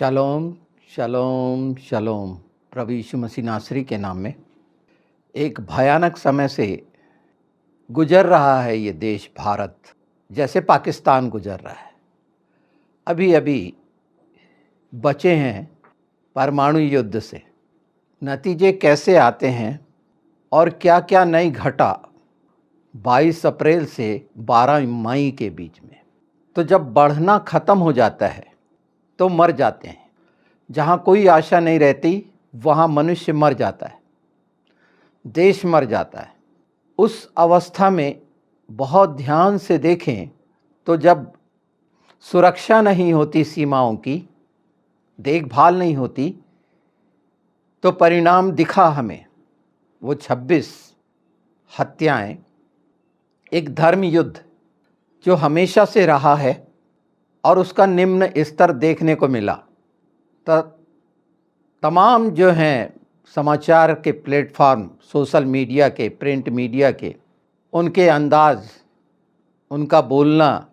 Shalom, शालोम, शालोम। प्रभु यीशु मसीह नासरी के नाम में एक भयानक समय से गुजर रहा है ये देश भारत, जैसे पाकिस्तान गुजर रहा है। अभी अभी बचे हैं परमाणु युद्ध से। नतीजे कैसे आते हैं और क्या क्या नहीं घटा 22 अप्रैल से 12 मई के बीच में। तो जब बढ़ना ख़त्म हो जाता है तो मर जाते हैं। जहाँ कोई आशा नहीं रहती वहाँ मनुष्य मर जाता है, देश मर जाता है। उस अवस्था में बहुत ध्यान से देखें तो जब सुरक्षा नहीं होती, सीमाओं की देखभाल नहीं होती, तो परिणाम दिखा हमें। वो 26 हत्याएं, एक धर्म युद्ध जो हमेशा से रहा है और उसका निम्न स्तर देखने को मिला। तमाम जो हैं समाचार के प्लेटफॉर्म, सोशल मीडिया के, प्रिंट मीडिया के, उनके अंदाज, उनका बोलना,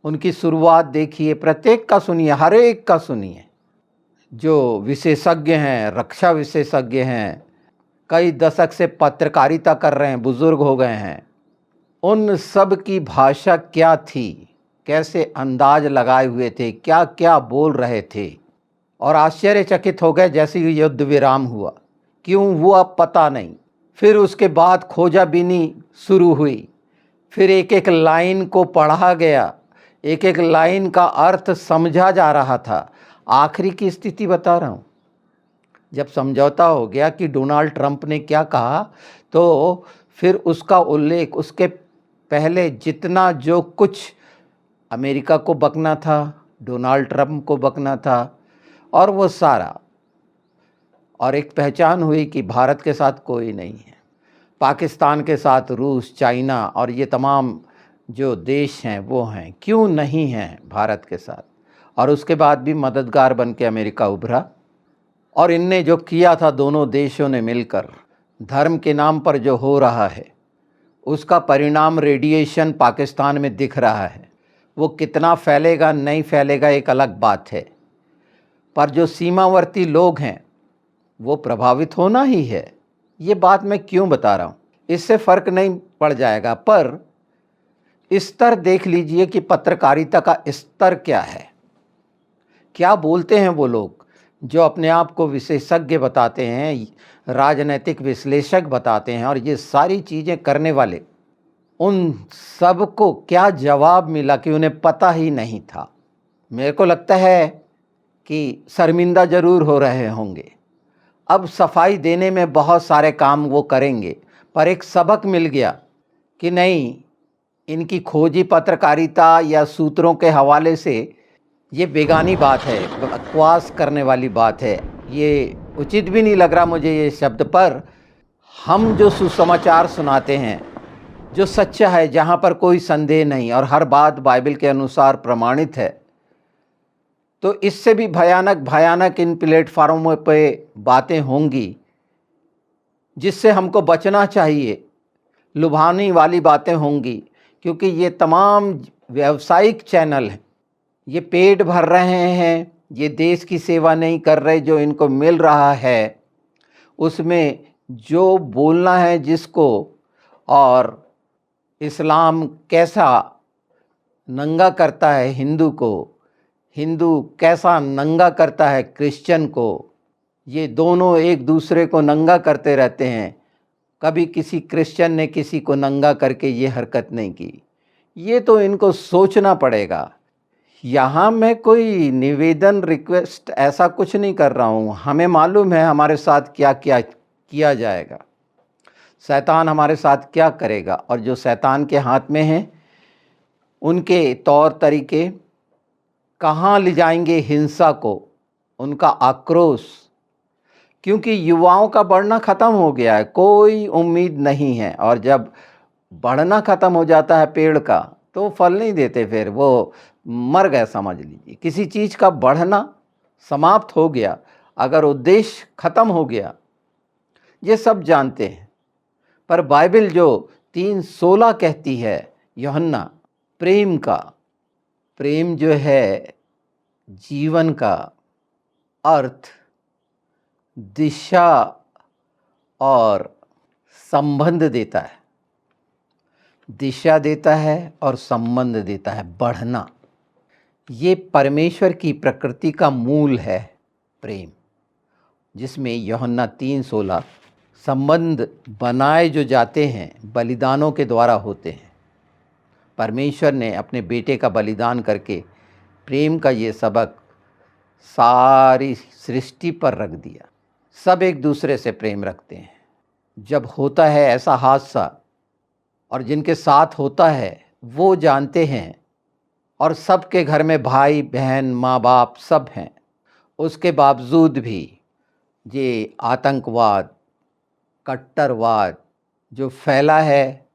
उनकी शुरुआत देखिए, प्रत्येक का सुनिए, हर एक का सुनिए। जो विशेषज्ञ हैं, रक्षा विशेषज्ञ हैं, कई दशक से पत्रकारिता कर रहे हैं, बुजुर्ग हो गए हैं, उन सब की भाषा क्या थी, कैसे अंदाज लगाए हुए थे, क्या क्या बोल रहे थे, और आश्चर्यचकित हो गए जैसे ही युद्ध विराम हुआ। क्यों हुआ पता नहीं। फिर उसके बाद खोजाबीनी शुरू हुई, फिर एक एक लाइन को पढ़ा गया, एक एक लाइन का अर्थ समझा जा रहा था। आखिरी की स्थिति बता रहा हूँ। जब समझौता हो गया कि डोनाल्ड ट्रंप ने क्या कहा, तो फिर उसका उल्लेख, उसके पहले जितना जो कुछ अमेरिका को बकना था, डोनाल्ड ट्रंप को बकना था, और वो सारा, और एक पहचान हुई कि भारत के साथ कोई नहीं है। पाकिस्तान के साथ रूस, चाइना और ये तमाम जो देश हैं वो हैं, क्यों नहीं हैं भारत के साथ। और उसके बाद भी मददगार बन के अमेरिका उभरा, और इनने जो किया था दोनों देशों ने मिलकर, धर्म के नाम पर जो हो रहा है उसका परिणाम रेडिएशन पाकिस्तान में दिख रहा है। वो कितना फैलेगा नहीं फैलेगा एक अलग बात है, पर जो सीमावर्ती लोग हैं वो प्रभावित होना ही है। ये बात मैं क्यों बता रहा हूँ, इससे फ़र्क नहीं पड़ जाएगा, पर स्तर देख लीजिए कि पत्रकारिता का स्तर क्या है। क्या बोलते हैं वो लोग जो अपने आप को विशेषज्ञ बताते हैं, राजनीतिक विश्लेषक बताते हैं, और ये सारी चीज़ें करने वाले, उन सब को क्या जवाब मिला कि उन्हें पता ही नहीं था। मेरे को लगता है कि शर्मिंदा ज़रूर हो रहे होंगे। अब सफाई देने में बहुत सारे काम वो करेंगे, पर एक सबक मिल गया कि नहीं, इनकी खोजी पत्रकारिता या सूत्रों के हवाले से ये बेगानी बात है, बकवास करने वाली बात है। ये उचित भी नहीं लग रहा मुझे ये शब्द, पर हम जो सुसमाचार सुनाते हैं, जो सच्चा है, जहाँ पर कोई संदेह नहीं और हर बात बाइबल के अनुसार प्रमाणित है, तो इससे भी भयानक भयानक इन प्लेटफार्मों पे बातें होंगी जिससे हमको बचना चाहिए। लुभाने वाली बातें होंगी, क्योंकि ये तमाम व्यावसायिक चैनल हैं, ये पेट भर रहे हैं, ये देश की सेवा नहीं कर रहे। जो इनको मिल रहा है उसमें जो बोलना है जिसको, और इस्लाम कैसा नंगा करता है हिंदू को, हिंदू कैसा नंगा करता है क्रिश्चियन को, ये दोनों एक दूसरे को नंगा करते रहते हैं। कभी किसी क्रिश्चियन ने किसी को नंगा करके ये हरकत नहीं की। ये तो इनको सोचना पड़ेगा। यहाँ मैं कोई निवेदन, रिक्वेस्ट ऐसा कुछ नहीं कर रहा हूँ। हमें मालूम है हमारे साथ क्या क्या किया जाएगा, शैतान हमारे साथ क्या करेगा, और जो शैतान के हाथ में हैं उनके तौर तरीके कहाँ ले जाएंगे हिंसा को, उनका आक्रोश। क्योंकि युवाओं का बढ़ना ख़त्म हो गया है, कोई उम्मीद नहीं है, और जब बढ़ना ख़त्म हो जाता है पेड़ का तो फल नहीं देते, फिर वो मर गए समझ लीजिए। किसी चीज़ का बढ़ना समाप्त हो गया, अगर उद्देश्य ख़त्म हो गया, ये सब जानते हैं। पर बाइबल जो 3:16 कहती है, यूहन्ना, प्रेम का, प्रेम जो है जीवन का, अर्थ, दिशा और संबंध देता है। दिशा देता है और संबंध देता है, बढ़ना। ये परमेश्वर की प्रकृति का मूल है, प्रेम, जिसमें यूहन्ना 3:16 संबंध बनाए जो जाते हैं बलिदानों के द्वारा होते हैं। परमेश्वर ने अपने बेटे का बलिदान करके प्रेम का ये सबक सारी सृष्टि पर रख दिया। सब एक दूसरे से प्रेम रखते हैं। जब होता है ऐसा हादसा और जिनके साथ होता है वो जानते हैं, और सबके घर में भाई बहन माँ बाप सब हैं, उसके बावजूद भी ये आतंकवाद, कट्टरवाद जो फैला है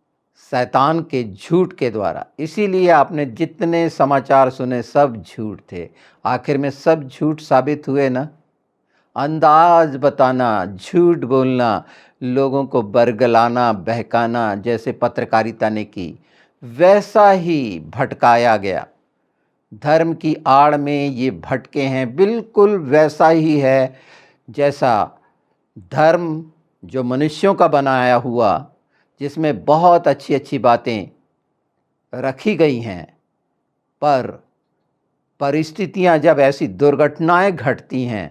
शैतान के झूठ के द्वारा, इसीलिए आपने जितने समाचार सुने सब झूठ थे। आखिर में सब झूठ साबित हुए ना। अंदाज बताना, झूठ बोलना, लोगों को बरगलाना, बहकाना, जैसे पत्रकारिता ने की, वैसा ही भटकाया गया। धर्म की आड़ में ये भटके हैं, बिल्कुल वैसा ही है जैसा धर्म जो मनुष्यों का बनाया हुआ, जिसमें बहुत अच्छी अच्छी बातें रखी गई हैं, पर परिस्थितियां जब ऐसी दुर्घटनाएं घटती हैं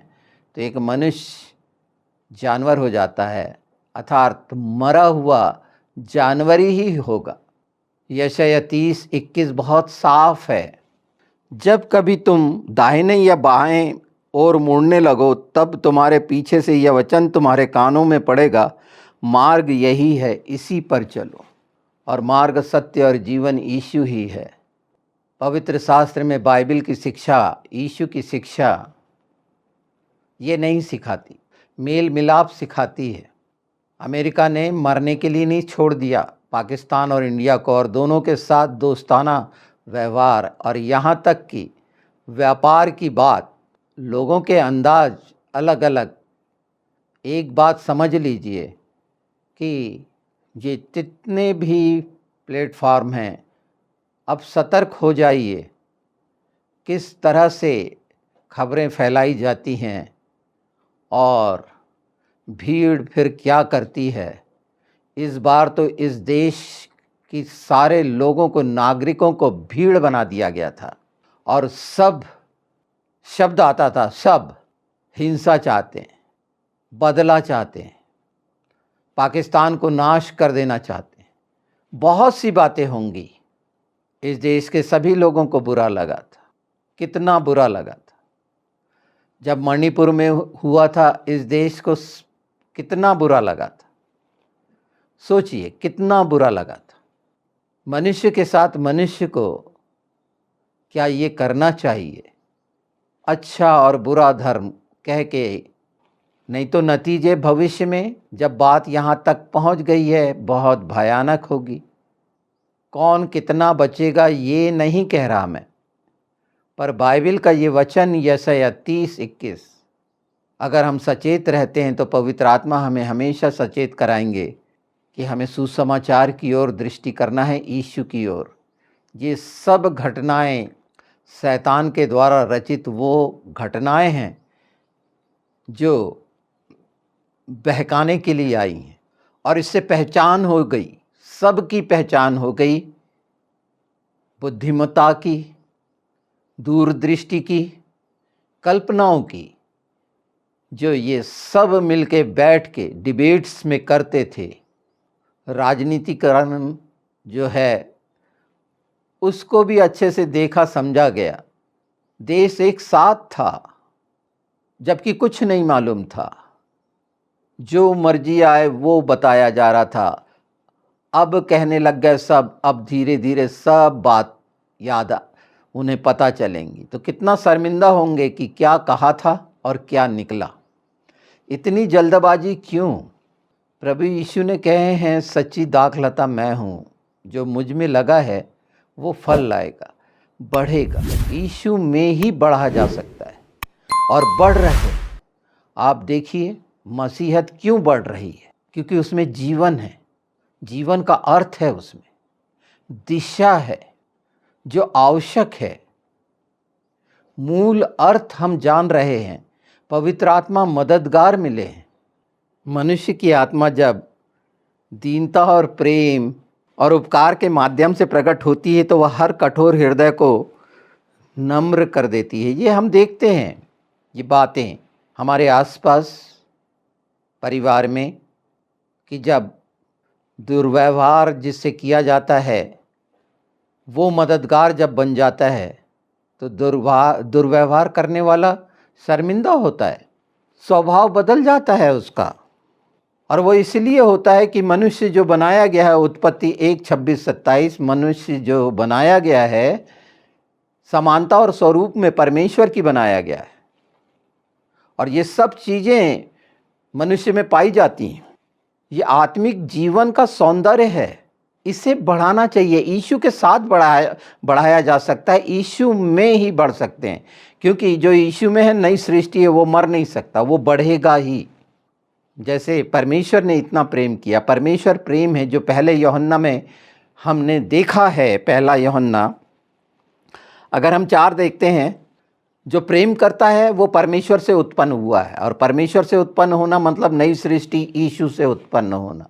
तो एक मनुष्य जानवर हो जाता है, अर्थात मरा हुआ जानवर ही होगा। यशायाह 30:21 बहुत साफ है। जब कभी तुम दाहिने या बाएं ओर मुड़ने लगो, तब तुम्हारे पीछे से यह वचन तुम्हारे कानों में पड़ेगा, मार्ग यही है, इसी पर चलो। और मार्ग, सत्य और जीवन यीशु ही है। पवित्र शास्त्र में बाइबल की शिक्षा, यीशु की शिक्षा ये नहीं सिखाती, मेल मिलाप सिखाती है। अमेरिका ने मरने के लिए नहीं छोड़ दिया पाकिस्तान और इंडिया को, और दोनों के साथ दोस्ताना व्यवहार, और यहाँ तक कि व्यापार की बात, लोगों के अंदाज अलग अलग। एक बात समझ लीजिए कि ये जितने भी प्लेटफॉर्म हैं, अब सतर्क हो जाइए किस तरह से खबरें फैलाई जाती हैं और भीड़ फिर क्या करती है। इस बार तो इस देश की सारे लोगों को, नागरिकों को भीड़ बना दिया गया था, और सब शब्द आता था, सब हिंसा चाहते हैं, बदला चाहते हैं, पाकिस्तान को नाश कर देना चाहते हैं। बहुत सी बातें होंगी। इस देश के सभी लोगों को बुरा लगा था। कितना बुरा लगा था जब मणिपुर में हुआ था, इस देश को कितना बुरा लगा था। सोचिए कितना बुरा लगा था। मनुष्य के साथ मनुष्य को क्या ये करना चाहिए? अच्छा और बुरा धर्म कह के, नहीं तो नतीजे भविष्य में जब बात यहाँ तक पहुँच गई है बहुत भयानक होगी। कौन कितना बचेगा ये नहीं कह रहा मैं, पर बाइबल का ये वचन यशायाह 30:21, अगर हम सचेत रहते हैं तो पवित्र आत्मा हमें हमेशा सचेत कराएंगे कि हमें सुसमाचार की ओर दृष्टि करना है, यीशु की ओर। ये सब घटनाएं शैतान के द्वारा रचित वो घटनाएं हैं जो बहकाने के लिए आई हैं, और इससे पहचान हो गई, सबकी पहचान हो गई, बुद्धिमत्ता की, दूरदृष्टि की, कल्पनाओं की, जो ये सब मिलके बैठ के डिबेट्स में करते थे। राजनीतिकरण जो है उसको भी अच्छे से देखा समझा गया। देश एक साथ था जबकि कुछ नहीं मालूम था, जो मर्जी आए वो बताया जा रहा था। अब कहने लग गए सब, अब धीरे धीरे सब बात याद उन्हें पता चलेंगी, तो कितना शर्मिंदा होंगे कि क्या कहा था और क्या निकला। इतनी जल्दबाजी क्यों? प्रभु यीशु ने कहे हैं, सच्ची दाखलता मैं हूँ, जो मुझ में लगा है वो फल लाएगा, बढ़ेगा। यीशु में ही बढ़ा जा सकता है और बढ़ रहे हैं। आप देखिए मसीहत क्यों बढ़ रही है? क्योंकि उसमें जीवन है, जीवन का अर्थ है, उसमें दिशा है जो आवश्यक है। मूल अर्थ हम जान रहे हैं, पवित्र आत्मा मददगार मिले। मनुष्य की आत्मा जब दीनता और प्रेम और उपकार के माध्यम से प्रकट होती है तो वह हर कठोर हृदय को नम्र कर देती है। ये हम देखते हैं, ये बातें हमारे आसपास परिवार में, कि जब दुर्व्यवहार जिससे किया जाता है वो मददगार जब बन जाता है तो दुर्व्यवहार करने वाला शर्मिंदा होता है, स्वभाव बदल जाता है उसका। और वो इसलिए होता है कि मनुष्य जो बनाया गया है, उत्पत्ति 1:26-27, मनुष्य जो बनाया गया है समानता और स्वरूप में परमेश्वर की बनाया गया है, और ये सब चीज़ें मनुष्य में पाई जाती हैं। ये आत्मिक जीवन का सौंदर्य है, इसे बढ़ाना चाहिए। यीशु के साथ बढ़ाया जा सकता है, यीशु में ही बढ़ सकते हैं, क्योंकि जो यीशु में है नई सृष्टि है, वो मर नहीं सकता, वो बढ़ेगा ही। जैसे परमेश्वर ने इतना प्रेम किया, परमेश्वर प्रेम है, जो पहले यूहन्ना में हमने देखा है। पहला यूहन्ना अगर हम 4 देखते हैं, जो प्रेम करता है वो परमेश्वर से उत्पन्न हुआ है, और परमेश्वर से उत्पन्न होना मतलब नई सृष्टि यीशु से उत्पन्न होना,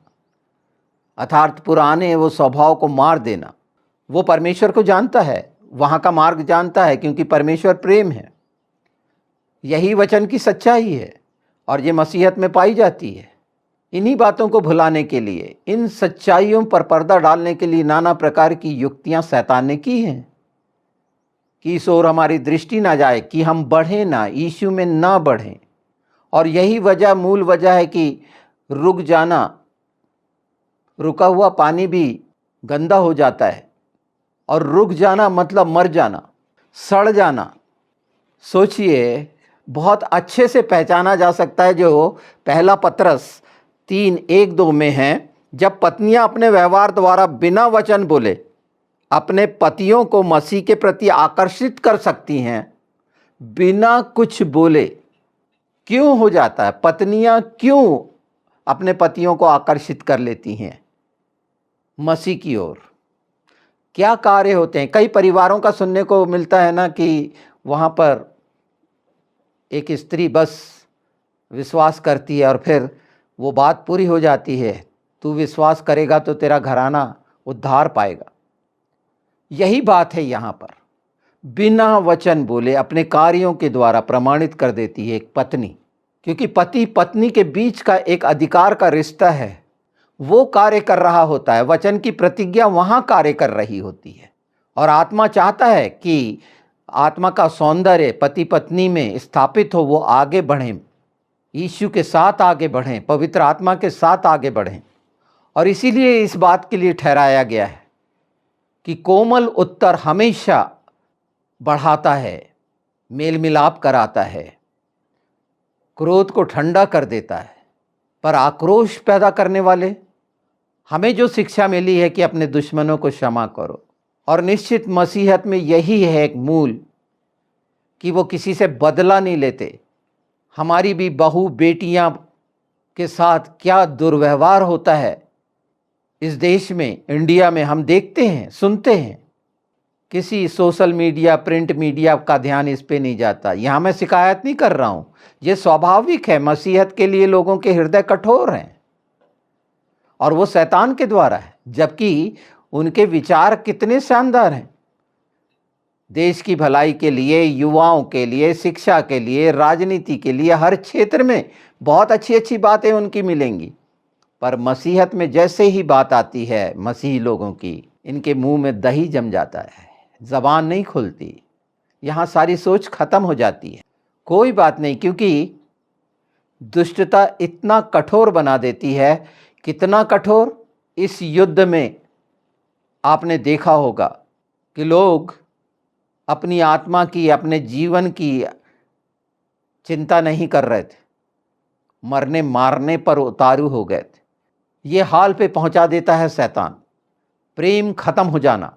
अर्थात पुराने वो स्वभाव को मार देना। वो परमेश्वर को जानता है, वहाँ का मार्ग जानता है, क्योंकि परमेश्वर प्रेम है। यही वचन की सच्चाई है, और ये मसीहत में पाई जाती है। इन्हीं बातों को भुलाने के लिए, इन सच्चाइयों पर पर्दा डालने के लिए नाना प्रकार की युक्तियाँ शैतान ने की हैं, कि इस ओर हमारी दृष्टि ना जाए, कि हम बढ़ें ना, यीशु में ना बढ़ें। और यही मूल वजह है कि रुक जाना, रुका हुआ पानी भी गंदा हो जाता है, और रुक जाना मतलब मर जाना, सड़ जाना। सोचिए, बहुत अच्छे से पहचाना जा सकता है, जो पहला पत्रस 3:1-2 में है, जब पत्नियां अपने व्यवहार द्वारा बिना वचन बोले अपने पतियों को मसीह के प्रति आकर्षित कर सकती हैं, बिना कुछ बोले। क्यों हो जाता है? पत्नियां क्यों अपने पतियों को आकर्षित कर लेती हैं मसीह की ओर? क्या कार्य होते हैं? कई परिवारों का सुनने को मिलता है ना, कि वहाँ पर एक स्त्री बस विश्वास करती है और फिर वो बात पूरी हो जाती है, तू विश्वास करेगा तो तेरा घराना उद्धार पाएगा। यही बात है यहाँ पर, बिना वचन बोले अपने कार्यों के द्वारा प्रमाणित कर देती है एक पत्नी, क्योंकि पति पत्नी के बीच का एक अधिकार का रिश्ता है, वो कार्य कर रहा होता है, वचन की प्रतिज्ञा वहाँ कार्य कर रही होती है। और आत्मा चाहता है कि आत्मा का सौंदर्य पति पत्नी में स्थापित हो, वो आगे बढ़ें, यीशु के साथ आगे बढ़ें, पवित्र आत्मा के साथ आगे बढ़ें। और इसीलिए इस बात के लिए ठहराया गया है कि कोमल उत्तर हमेशा बढ़ाता है, मेल मिलाप कराता है, क्रोध को ठंडा कर देता है। पर आक्रोश पैदा करने वाले, हमें जो शिक्षा मिली है कि अपने दुश्मनों को क्षमा करो, और निश्चित मसीहत में यही है एक मूल, कि वो किसी से बदला नहीं लेते। हमारी भी बहू बेटियां के साथ क्या दुर्व्यवहार होता है इस देश में, इंडिया में हम देखते हैं, सुनते हैं। किसी सोशल मीडिया, प्रिंट मीडिया का ध्यान इस पे नहीं जाता। यहाँ मैं शिकायत नहीं कर रहा हूँ, ये स्वाभाविक है, मसीहत के लिए लोगों के हृदय कठोर हैं, और वो शैतान के द्वारा है, जबकि उनके विचार कितने शानदार हैं। देश की भलाई के लिए, युवाओं के लिए, शिक्षा के लिए, राजनीति के लिए, हर क्षेत्र में बहुत अच्छी अच्छी बातें उनकी मिलेंगी। पर मसीहत में जैसे ही बात आती है मसीही लोगों की, इनके मुंह में दही जम जाता है, ज़बान नहीं खुलती, यहाँ सारी सोच खत्म हो जाती है। कोई बात नहीं, क्योंकि दुष्टता इतना कठोर बना देती है। कितना कठोर? इस युद्ध में आपने देखा होगा कि लोग अपनी आत्मा की, अपने जीवन की चिंता नहीं कर रहे थे, मरने मारने पर उतारू हो गए थे। ये हाल पे पहुंचा देता है शैतान, प्रेम खत्म हो जाना।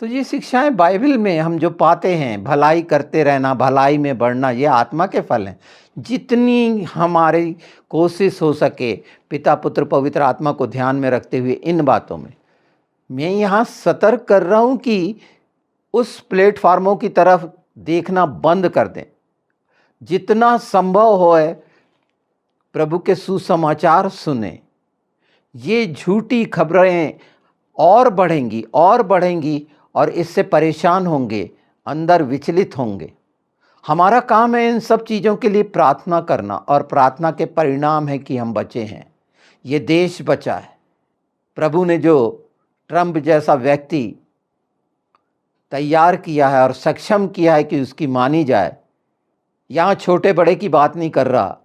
तो ये शिक्षाएं बाइबल में हम जो पाते हैं, भलाई करते रहना, भलाई में बढ़ना, ये आत्मा के फल हैं। जितनी हमारी कोशिश हो सके पिता पुत्र पवित्र आत्मा को ध्यान में रखते हुए इन बातों में, मैं यहाँ सतर्क कर रहा हूँ कि उस प्लेटफार्मों की तरफ देखना बंद कर दें। जितना संभव हो प्रभु के सुसमाचार सुने। ये झूठी खबरें और बढ़ेंगी और इससे परेशान होंगे, अंदर विचलित होंगे। हमारा काम है इन सब चीज़ों के लिए प्रार्थना करना, और प्रार्थना के परिणाम है कि हम बचे हैं, ये देश बचा है। प्रभु ने जो ट्रंप जैसा व्यक्ति तैयार किया है और सक्षम किया है कि उसकी मानी जाए, यहाँ छोटे बड़े की बात नहीं कर रहा,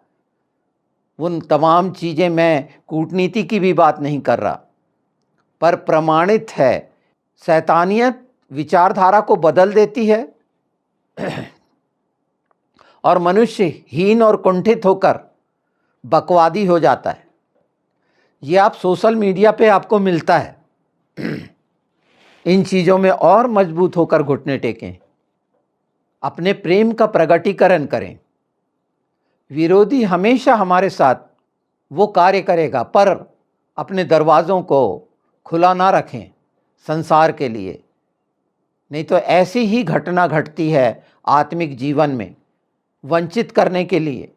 उन तमाम चीज़ें, मैं कूटनीति की भी बात नहीं कर रहा, पर प्रमाणित है शैतानियत विचारधारा को बदल देती है और मनुष्य हीन और कुंठित होकर बकवादी हो जाता है। ये आप सोशल मीडिया पे आपको मिलता है। इन चीज़ों में और मजबूत होकर घुटने टेकें, अपने प्रेम का प्रगटीकरण करें। विरोधी हमेशा हमारे साथ वो कार्य करेगा, पर अपने दरवाज़ों को खुला ना रखें संसार के लिए, नहीं तो ऐसी ही घटना घटती है आत्मिक जीवन में, वंचित करने के लिए।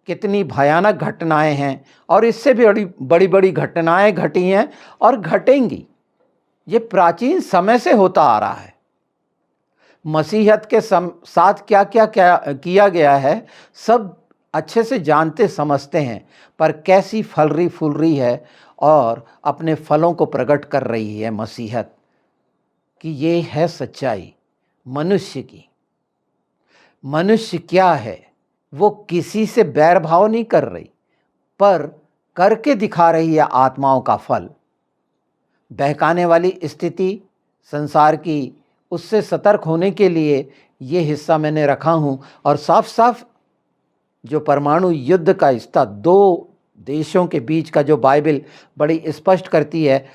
कितनी भयानक घटनाएं हैं, और इससे भी बड़ी बड़ी घटनाएं घटी हैं और घटेंगी। ये प्राचीन समय से होता आ रहा है। मसीहत के साथ क्या क्या किया गया है सब अच्छे से जानते समझते हैं, पर कैसी फल फूल रही है और अपने फलों को प्रकट कर रही है मसीहत, कि ये है सच्चाई मनुष्य की। मनुष्य क्या है, वो किसी से बैर भाव नहीं कर रही, पर करके दिखा रही है आत्माओं का फल। बहकाने वाली स्थिति संसार की, उससे सतर्क होने के लिए ये हिस्सा मैंने रखा हूँ। और साफ साफ जो परमाणु युद्ध का हिस्सा दो देशों के बीच का जो बाइबल बड़ी स्पष्ट करती है,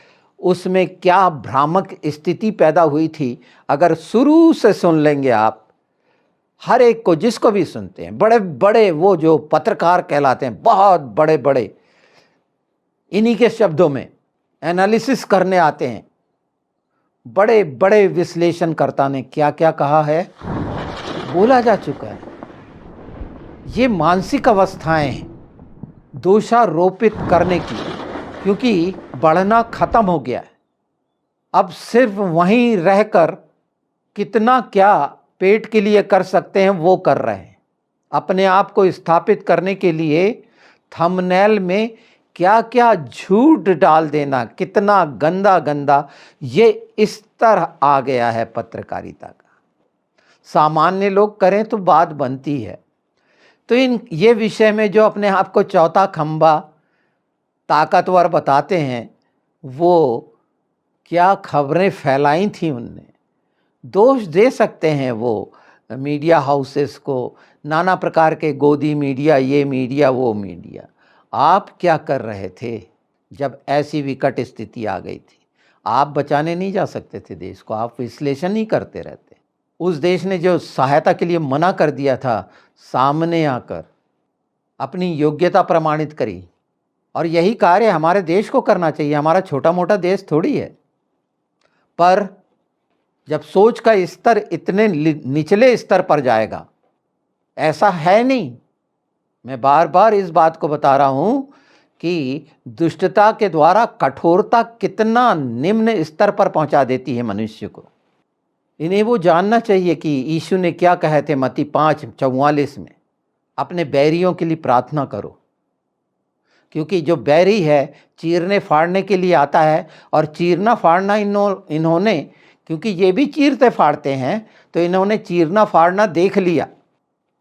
उसमें क्या भ्रामक स्थिति पैदा हुई थी, अगर शुरू से सुन लेंगे आप, हर एक को, जिसको भी सुनते हैं, बड़े बड़े वो जो पत्रकार कहलाते हैं, बहुत बड़े बड़े, इन्हीं के शब्दों में एनालिसिस करने आते हैं। बड़े बड़े विश्लेषणकर्ता ने क्या क्या कहा है, बोला जा चुका है। ये मानसिक अवस्थाएं हैं दोषारोपित करने की, क्योंकि बढ़ना खत्म हो गया है। अब सिर्फ वहीं रहकर कितना क्या पेट के लिए कर सकते हैं वो कर रहे हैं। अपने आप को स्थापित करने के लिए थंबनेल में क्या क्या झूठ डाल देना, कितना गंदा गंदा ये स्तर आ गया है पत्रकारिता का। सामान्य लोग करें तो बात बनती है। तो ये विषय में जो अपने आप को चौथा खंबा ताकतवर बताते हैं, वो क्या खबरें फैलाई थी उनने। दोष दे सकते हैं वो मीडिया हाउसेस को, नाना प्रकार के गोदी मीडिया, ये मीडिया वो मीडिया। आप क्या कर रहे थे जब ऐसी विकट स्थिति आ गई थी? आप बचाने नहीं जा सकते थे देश को, आप विश्लेषण ही करते रहते। उस देश ने जो सहायता के लिए मना कर दिया था, सामने आकर अपनी योग्यता प्रमाणित करी। और यही कार्य हमारे देश को करना चाहिए। हमारा छोटा मोटा देश थोड़ी है। पर जब सोच का स्तर इतने निचले स्तर पर जाएगा, ऐसा है नहीं। मैं बार बार इस बात को बता रहा हूं कि दुष्टता के द्वारा कठोरता कितना निम्न स्तर पर पहुंचा देती है मनुष्य को। इन्हें वो जानना चाहिए कि यीशु ने क्या कहे थे मत्ती 5:44 में, अपने बैरियों के लिए प्रार्थना करो। क्योंकि जो बैरी है चीरने फाड़ने के लिए आता है, और चीरना फाड़ना इन्होंने, क्योंकि ये भी चीरते फाड़ते हैं, तो इन्होंने चीरना फाड़ना देख लिया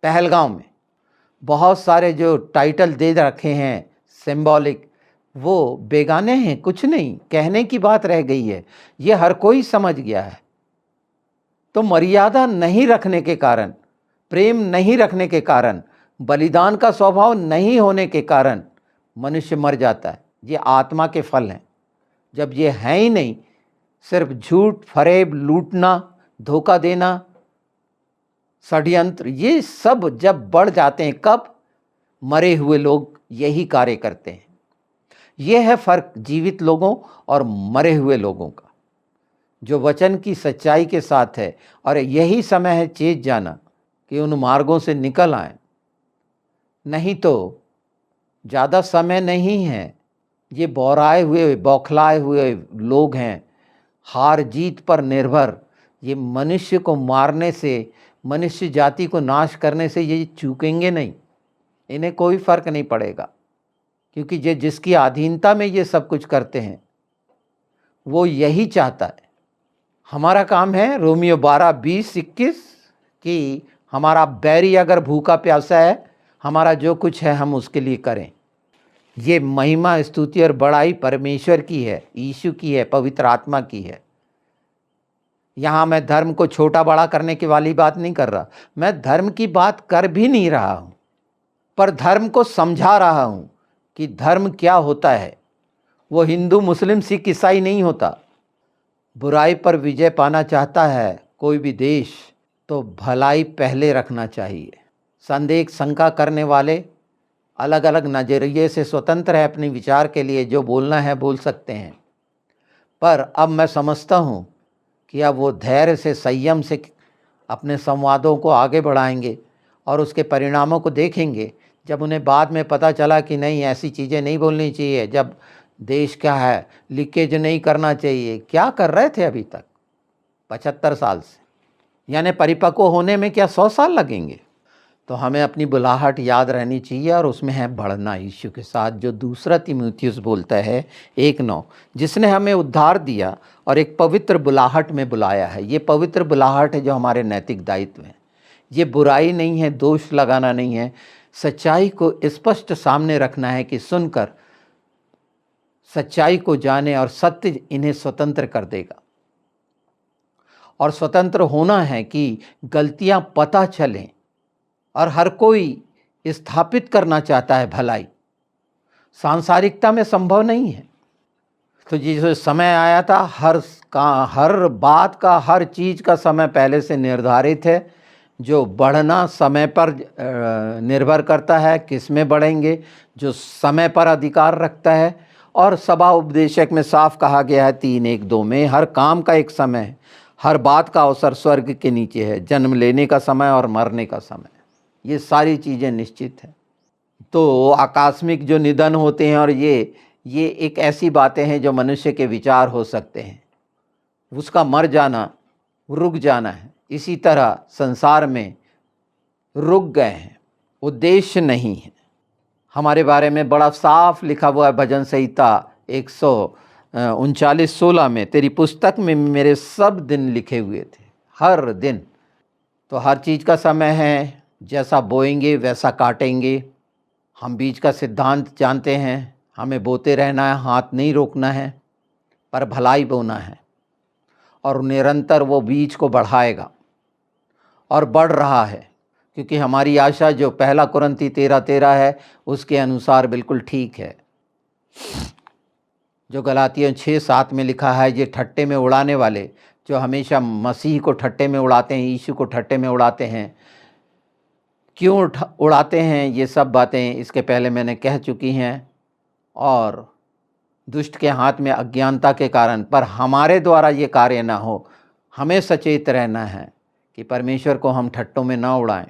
पहलगांव में। बहुत सारे जो टाइटल दे रखे हैं सिंबॉलिक, वो बेगाने हैं, कुछ नहीं, कहने की बात रह गई है। ये हर कोई समझ गया है। तो मर्यादा नहीं रखने के कारण, प्रेम नहीं रखने के कारण, बलिदान का स्वभाव नहीं होने के कारण मनुष्य मर जाता है। ये आत्मा के फल हैं। जब ये हैं ही नहीं, सिर्फ झूठ, फरेब, लूटना, धोखा देना, षड्यंत्र, ये सब जब बढ़ जाते हैं, कब? मरे हुए लोग यही कार्य करते हैं। यह है फर्क जीवित लोगों और मरे हुए लोगों का, जो वचन की सच्चाई के साथ है। और यही समय है चेत जाना कि उन मार्गों से निकल आए। नहीं तो ज़्यादा समय नहीं है। ये बौराए हुए, बौखलाए हुए लोग हैं, हार जीत पर निर्भर। ये मनुष्य को मारने से, मनुष्य जाति को नाश करने से ये चूकेंगे नहीं। इन्हें कोई फ़र्क नहीं पड़ेगा, क्योंकि ये जिसकी अधीनता में ये सब कुछ करते हैं वो यही चाहता है। हमारा काम है रोमियो 12:20-21 कि हमारा बैरी अगर भूखा प्यासा है, हमारा जो कुछ है हम उसके लिए करें। ये महिमा, स्तुति और बड़ाई परमेश्वर की है, यीशु की है, पवित्र आत्मा की है। यहाँ मैं धर्म को छोटा बड़ा करने की वाली बात नहीं कर रहा, मैं धर्म की बात कर भी नहीं रहा हूँ, पर धर्म को समझा रहा हूँ कि धर्म क्या होता है। वो हिंदू, मुस्लिम, सिख, ईसाई नहीं होता। बुराई पर विजय पाना चाहता है कोई भी देश, तो भलाई पहले रखना चाहिए। संदेह शंका करने वाले अलग अलग नज़रिए से स्वतंत्र है, अपने विचार के लिए जो बोलना है बोल सकते हैं। पर अब मैं समझता हूँ कि अब वो धैर्य से, संयम से अपने संवादों को आगे बढ़ाएंगे और उसके परिणामों को देखेंगे। जब उन्हें बाद में पता चला कि नहीं, ऐसी चीज़ें नहीं बोलनी चाहिए, जब देश क्या है, लीकेज नहीं करना चाहिए। क्या कर रहे थे अभी तक 75 साल से? यानी परिपक्व होने में क्या 100 साल लगेंगे? तो हमें अपनी बुलाहट याद रहनी चाहिए, और उसमें है बढ़ना यीशु के साथ, जो दूसरा तीमुथियुस बोलता है 1:9, जिसने हमें उद्धार दिया और एक पवित्र बुलाहट में बुलाया है। ये पवित्र बुलाहट है जो हमारे नैतिक दायित्व हैं। ये बुराई नहीं है, दोष लगाना नहीं है, सच्चाई को स्पष्ट सामने रखना है कि सुनकर सच्चाई को जाने, और सत्य इन्हें स्वतंत्र कर देगा। और स्वतंत्र होना है कि गलतियां पता चलें, और हर कोई स्थापित करना चाहता है भलाई। सांसारिकता में संभव नहीं है। तो जिस समय आया था, हर बात का, हर चीज़ का समय पहले से निर्धारित है। जो बढ़ना समय पर निर्भर करता है, किस में बढ़ेंगे, जो समय पर अधिकार रखता है। और सभा उपदेशक में साफ कहा गया है 3:1-2 में, हर काम का एक समय है, हर बात का अवसर स्वर्ग के नीचे है, जन्म लेने का समय और मरने का समय। ये सारी चीज़ें निश्चित हैं। तो आकस्मिक जो निधन होते हैं, और ये एक ऐसी बातें हैं जो मनुष्य के विचार हो सकते हैं। उसका मर जाना, रुक जाना है। इसी तरह संसार में रुक गए हैं, उद्देश्य नहीं है। हमारे बारे में बड़ा साफ लिखा हुआ है भजन संहिता 139:16 में, तेरी पुस्तक में मेरे सब दिन लिखे हुए थे, हर दिन। तो हर चीज़ का समय है, जैसा बोएंगे वैसा काटेंगे। हम बीज का सिद्धांत जानते हैं, हमें बोते रहना है, हाथ नहीं रोकना है, पर भलाई बोना है, और निरंतर वो बीज को बढ़ाएगा और बढ़ रहा है। क्योंकि हमारी आशा जो 1 कुरिन्थी 13:13 है, उसके अनुसार बिल्कुल ठीक है। जो गलातियों 6:7 में लिखा है, ये ठट्टे में उड़ाने वाले, जो हमेशा मसीह को ठट्टे में उड़ाते हैं, यीशु को ठट्टे में उड़ाते हैं, क्यों उड़ाते हैं, ये सब बातें इसके पहले मैंने कह चुकी हैं। और दुष्ट के हाथ में अज्ञानता के कारण, पर हमारे द्वारा ये कार्य ना हो, हमें सचेत रहना है कि परमेश्वर को हम ठट्टों में ना उड़ाएं।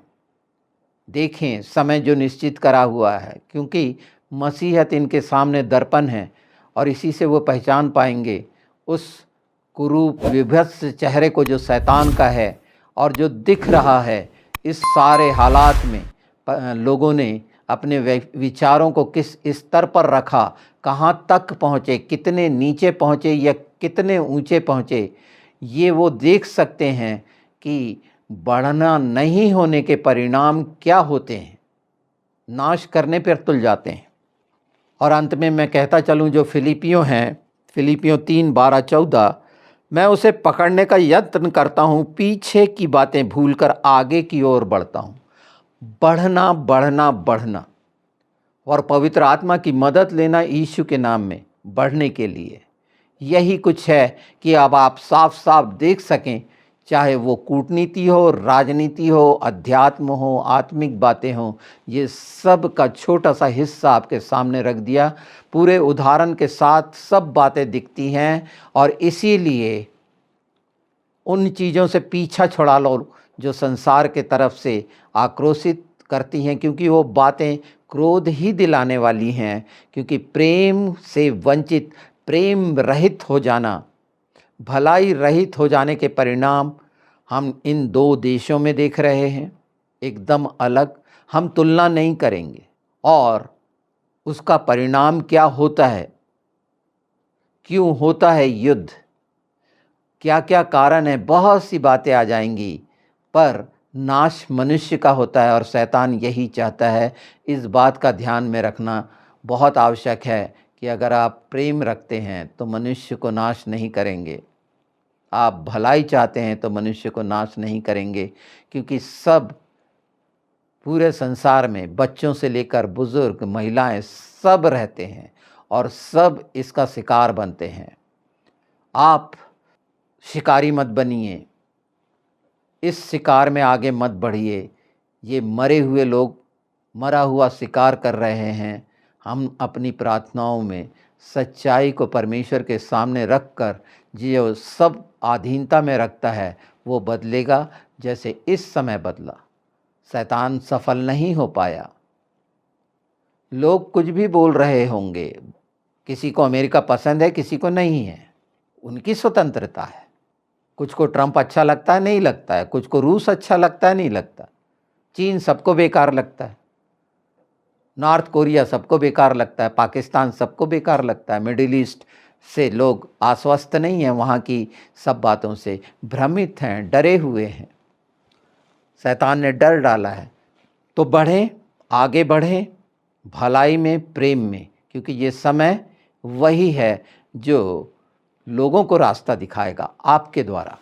देखें समय जो निश्चित करा हुआ है, क्योंकि मसीहत इनके सामने दर्पण है, और इसी से वो पहचान पाएंगे उस कुरूप विभत्स चेहरे को जो शैतान का है, और जो दिख रहा है इस सारे हालात में लोगों ने अपने विचारों को किस स्तर पर रखा, कहाँ तक पहुँचे, कितने नीचे पहुँचे या कितने ऊंचे पहुँचे, ये वो देख सकते हैं कि बढ़ना नहीं होने के परिणाम क्या होते हैं, नाश करने पर तुल जाते हैं। और अंत में मैं कहता चलूँ, जो फिलिपियों हैं, फिलिपियों 3:12-14, मैं उसे पकड़ने का यत्न करता हूँ, पीछे की बातें भूलकर आगे की ओर बढ़ता हूँ। बढ़ना, बढ़ना, बढ़ना, और पवित्र आत्मा की मदद लेना यीशु के नाम में बढ़ने के लिए। यही कुछ है कि अब आप साफ साफ देख सकें, चाहे वो कूटनीति हो, राजनीति हो, अध्यात्म हो, आत्मिक बातें हो, ये सब का छोटा सा हिस्सा आपके सामने रख दिया। पूरे उदाहरण के साथ सब बातें दिखती हैं, और इसीलिए उन चीज़ों से पीछा छुड़ा लो जो संसार के तरफ से आक्रोशित करती हैं, क्योंकि वो बातें क्रोध ही दिलाने वाली हैं। क्योंकि प्रेम से वंचित, प्रेम रहित हो जाना, भलाई रहित हो जाने के परिणाम हम इन दो देशों में देख रहे हैं, एकदम अलग। हम तुलना नहीं करेंगे। और उसका परिणाम क्या होता है, क्यों होता है युद्ध, क्या क्या कारण है, बहुत सी बातें आ जाएंगी। पर नाश मनुष्य का होता है और शैतान यही चाहता है। इस बात का ध्यान में रखना बहुत आवश्यक है कि अगर आप प्रेम रखते हैं तो मनुष्य को नाश नहीं करेंगे, आप भलाई चाहते हैं तो मनुष्य को नाश नहीं करेंगे। क्योंकि सब पूरे संसार में, बच्चों से लेकर बुज़ुर्ग, महिलाएं, सब रहते हैं और सब इसका शिकार बनते हैं। आप शिकारी मत बनिए, इस शिकार में आगे मत बढ़िए। ये मरे हुए लोग मरा हुआ शिकार कर रहे हैं। हम अपनी प्रार्थनाओं में सच्चाई को परमेश्वर के सामने रख कर, जो सब अधीनता में रखता है वो बदलेगा, जैसे इस समय बदला। शैतान सफल नहीं हो पाया। लोग कुछ भी बोल रहे होंगे, किसी को अमेरिका पसंद है, किसी को नहीं है, उनकी स्वतंत्रता है। कुछ को ट्रंप अच्छा लगता है, नहीं लगता है, कुछ को रूस अच्छा लगता है, नहीं लगता। चीन सबको बेकार लगता है, नॉर्थ कोरिया सबको बेकार लगता है, पाकिस्तान सबको बेकार लगता है। मिडिल ईस्ट से लोग आश्वस्त नहीं हैं, वहाँ की सब बातों से भ्रमित हैं, डरे हुए हैं। शैतान ने डर डाला है। तो बढ़ें, आगे बढ़ें भलाई में, प्रेम में, क्योंकि ये समय वही है जो लोगों को रास्ता दिखाएगा आपके द्वारा।